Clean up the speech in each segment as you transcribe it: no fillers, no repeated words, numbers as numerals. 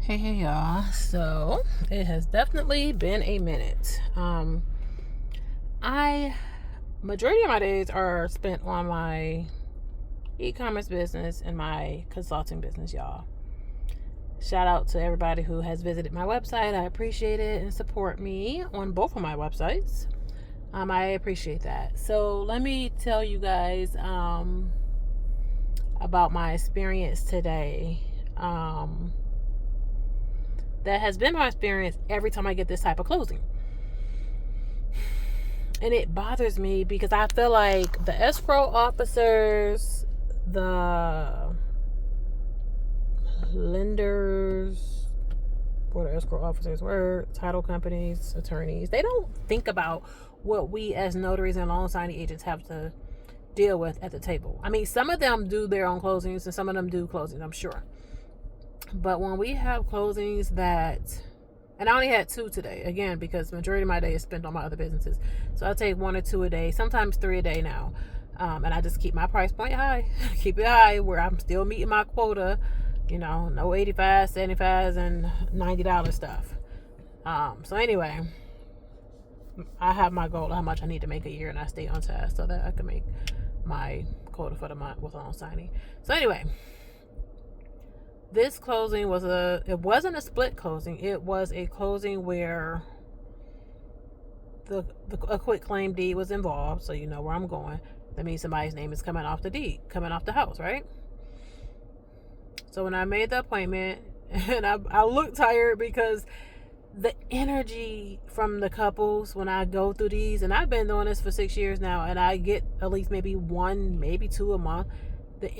Hey y'all. So it has definitely been a minute. I majority of my days are spent on my e-commerce business and my consulting business, y'all. Shout out to everybody who has visited my website. I appreciate it and support me on both of my websites. I appreciate that. So let me tell you guys about my experience today. That has been my experience every time I get this type of closing. And it bothers me because I feel like the escrow officers, the lenders, what are escrow officers were, title companies, attorneys, they don't think about what we as notaries and loan signing agents have to deal with at the table. I mean, some of them do their own closings and some of them do closings, I'm sure. But when we have closings that, and I only had 2 today, again, because the majority of my day is spent on my other businesses. So I take 1 or 2 a day, sometimes 3 a day now. And I just keep my price point high, keep it high where I'm still meeting my quota, no 85, 75, and $90 stuff. So anyway, I have my goal of how much I need to make a year, and I stay on task so that I can make my quota for the month with loan signing. So anyway, this closing it wasn't a split closing. It was a closing where a quit claim deed was involved. So you know where I'm going. That means somebody's name is coming off the deed, coming off the house, right? So when I made the appointment, and I look tired because the energy from the couples when I go through these, and I've been doing this for 6 years now, and I get at least maybe 1, maybe 2 a month. The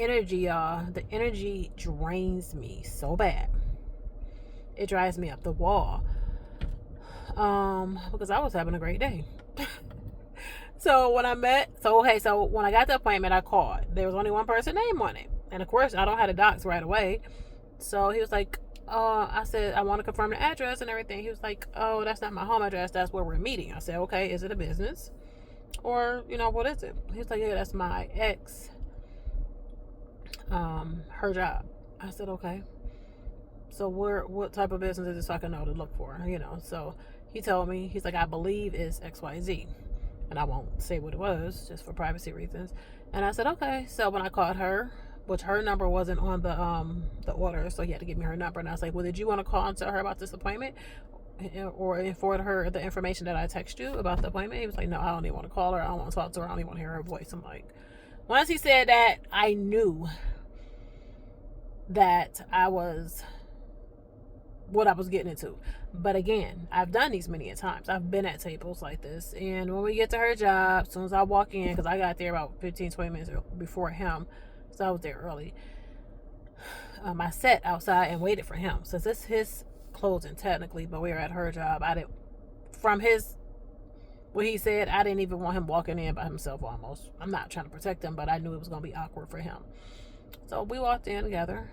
energy drains me so bad. It drives me up the wall. Because I was having a great day. So when I got the appointment, I called. There was only one person's name on it. And of course, I don't have the docs right away. So he was like, I said, I want to confirm the address and everything. He was like, oh, that's not my home address. That's where we're meeting. I said, okay, is it a business? Or, what is it? He was like, yeah, that's my ex. Her job. I said, okay. So what type of business is this so I can know to look for? So he told me, he's like, I believe it's XYZ. And I won't say what it was, just for privacy reasons. And I said, okay. So when I called her, which her number wasn't on the order, so he had to give me her number. And I was like, well, did you want to call and tell her about this appointment? Or forward her the information that I text you about the appointment? He was like, no, I don't even want to call her. I don't want to talk to her. I don't even want to hear her voice. I'm like, once he said that, I knew that I was what I was getting into. But again, I've done these many a times. I've been at tables like this. And when we get to her job, as soon as I walk in, because I got there about 15-20 minutes before him, so I was there early, I sat outside and waited for him. Since it's his closing technically, but we were at her job, what he said, I didn't even want him walking in by himself almost. I'm not trying to protect him, but I knew it was going to be awkward for him. So we walked in together,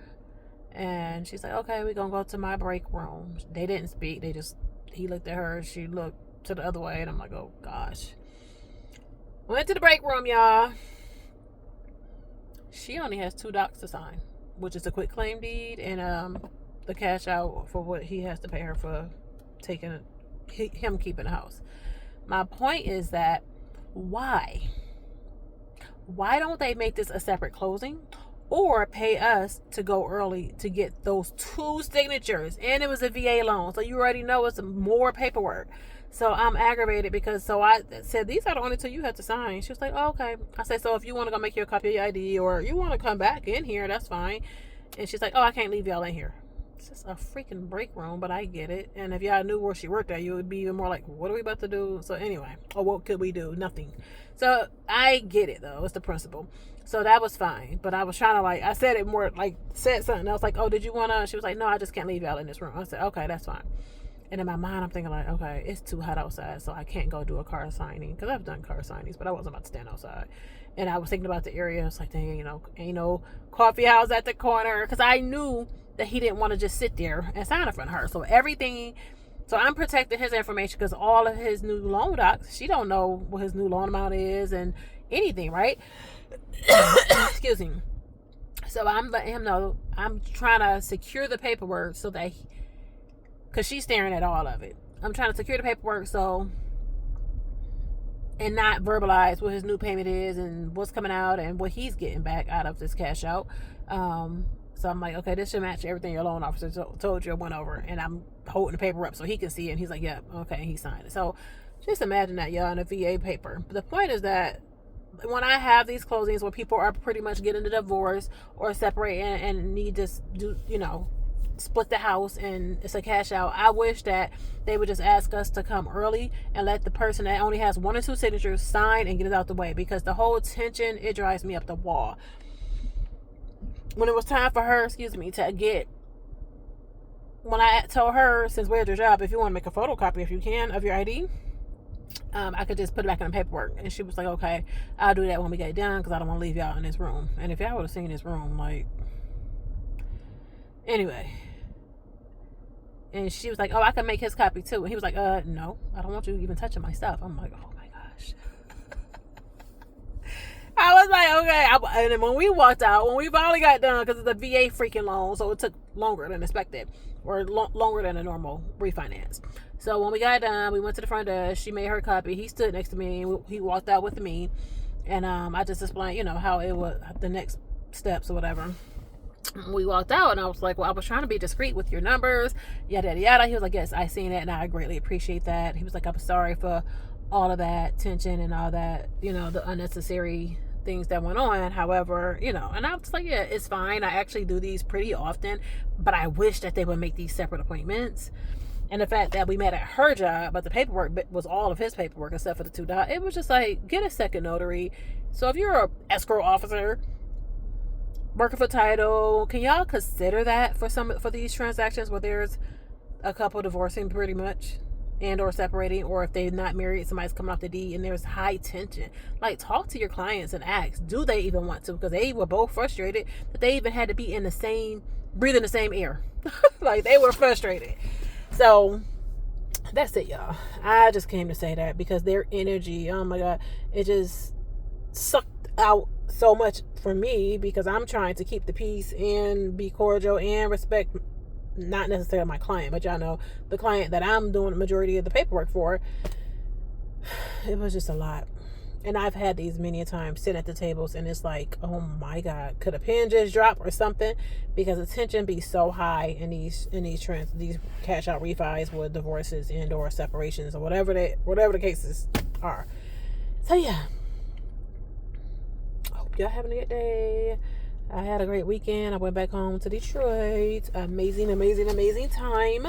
and she's like, okay, we're going to go to my break room. They didn't speak. He looked at her, she looked to the other way, and I'm like, oh gosh. Went to the break room, y'all. She only has 2 docs to sign, which is a quit claim deed and the cash out for what he has to pay her for him keeping the house. My point is that why don't they make this a separate closing, or pay us to go early to get those 2 signatures? And it was a VA loan, so you already know it's more paperwork. So I'm aggravated because I said, these are the only 2 you have to sign. She was like, oh, okay. I said, so if you want to go make your copy of your ID, or you want to come back in here, that's fine. And she's like, oh, I can't leave y'all in here. It's just a freaking break room, but I get it. And if y'all knew where she worked at, you would be even more like, what are we about to do? So anyway, or what could we do? Nothing. So I get it, though. It's the principle. So that was fine. But I was trying to, I said it more, said something else, like, oh, did you want to? She was like, no, I just can't leave y'all in this room. I said, okay, that's fine. And in my mind, I'm thinking, okay, it's too hot outside, so I can't go do a car signing. Because I've done car signings, but I wasn't about to stand outside. And I was thinking about the area. It's like, dang, ain't no coffee house at the corner. Because I knew that he didn't want to just sit there and sign in front of her. So I'm protecting his information, because all of his new loan docs, she don't know what his new loan amount is and anything, right? Excuse me. So I'm letting him know I'm trying to secure the paperwork so that, because she's staring at all of it. I'm trying to secure the paperwork and not verbalize what his new payment is and what's coming out and what he's getting back out of this cash out. So I'm like, okay, this should match everything your loan officer told you or went over. And I'm holding the paper up so he can see it. And he's like, yeah, okay, he signed it. So just imagine that, y'all, in a VA paper. But the point is that when I have these closings where people are pretty much getting a divorce or separating and need to do, split the house and it's a cash out, I wish that they would just ask us to come early and let the person that only has 1 or 2 signatures sign and get it out the way, because the whole tension, it drives me up the wall. When it was time for her, to get, when I told her, since we're at your job, if you want to make a photocopy, if you can, of your ID, I could just put it back in the paperwork. And she was like, okay, I'll do that when we get done, because I don't want to leave y'all in this room. And if y'all would have seen this room, like, anyway. And she was like, oh, I can make his copy too. And he was like, no, I don't want you even touching my stuff. I'm like, oh my gosh. I was like, okay. And then when we walked out, when we finally got done, because it's a VA freaking loan, so it took longer than expected, or longer than a normal refinance. So when we got done, we went to the front desk. She made her copy. He stood next to me. He walked out with me. And I just explained, how it was, the next steps or whatever. We walked out and I was like, well, I was trying to be discreet with your numbers, yada, yada, yada. He was like, yes, I seen it and I greatly appreciate that. He was like, I'm sorry for all of that tension and all that, the unnecessary things that went on. However, and I was like, yeah, it's fine. I actually do these pretty often, but I wish that they would make these separate appointments. And the fact that we met at her job, but the paperwork was all of his paperwork except for the 2 dots. It was just like, get a second notary. So if you're an escrow officer working for title, can y'all consider that for these transactions where there's a couple divorcing pretty much and or separating, or if they're not married, somebody's coming off the deed and there's high tension? Like, talk to your clients and ask, do they even want to? Because they were both frustrated that they even had to be breathing the same air. Like, they were frustrated. So that's it, y'all. I just came to say that because their energy, oh my God, it just sucked out so much for me, because I'm trying to keep the peace and be cordial and respect, not necessarily my client, but y'all know the client that I'm doing the majority of the paperwork for. It was just a lot. And I've had these many a times, sitting at the tables, and it's like, oh my God, could a pen just drop or something? Because the tension be so high in these cash out refis with divorces and or separations or whatever the cases are. So yeah, hope y'all having a good day. I had a great weekend. I went back home to Detroit. Amazing time.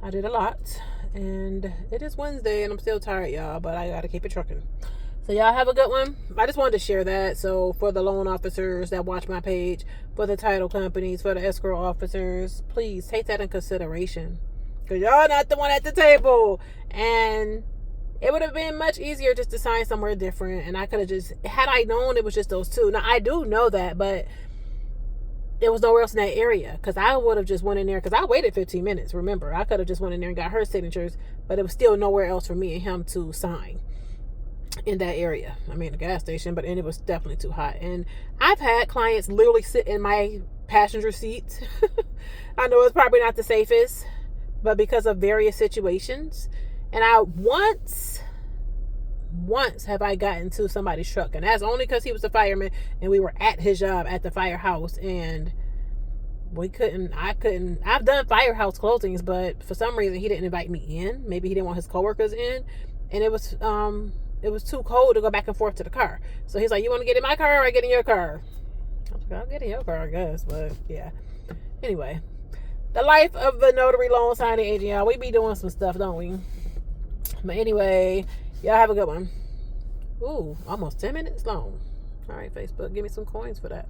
I did a lot, and it is Wednesday, and I'm still tired, y'all. But I gotta keep it trucking. So y'all have a good one. I just wanted to share that. So for the loan officers that watch my page, for the title companies, for the escrow officers, please take that in consideration, because y'all not the one at the table. And it would have been much easier just to sign somewhere different. And I could have just, had I known it was just those 2. Now I do know that, but there was nowhere else in that area, because I would have just went in there, because I waited 15 minutes. Remember, I could have just went in there and got her signatures, but it was still nowhere else for me and him to sign in that area. I mean, the gas station, but it was definitely too hot. And I've had clients literally sit in my passenger seat. I know it's probably not the safest, but because of various situations. And I once have I gotten to somebody's truck, and that's only because he was a fireman and we were at his job at the firehouse, and I've done firehouse closings, but for some reason he didn't invite me in. Maybe he didn't want his coworkers in, and it was too cold to go back and forth to the car. So he's like, you want to get in my car or I get in your car? I was like, I'll get in your car, I guess. But yeah. Anyway, the life of the notary loan signing agent, y'all. We be doing some stuff, don't we? But anyway, y'all have a good one. Ooh, almost 10 minutes long. All right, Facebook, give me some coins for that.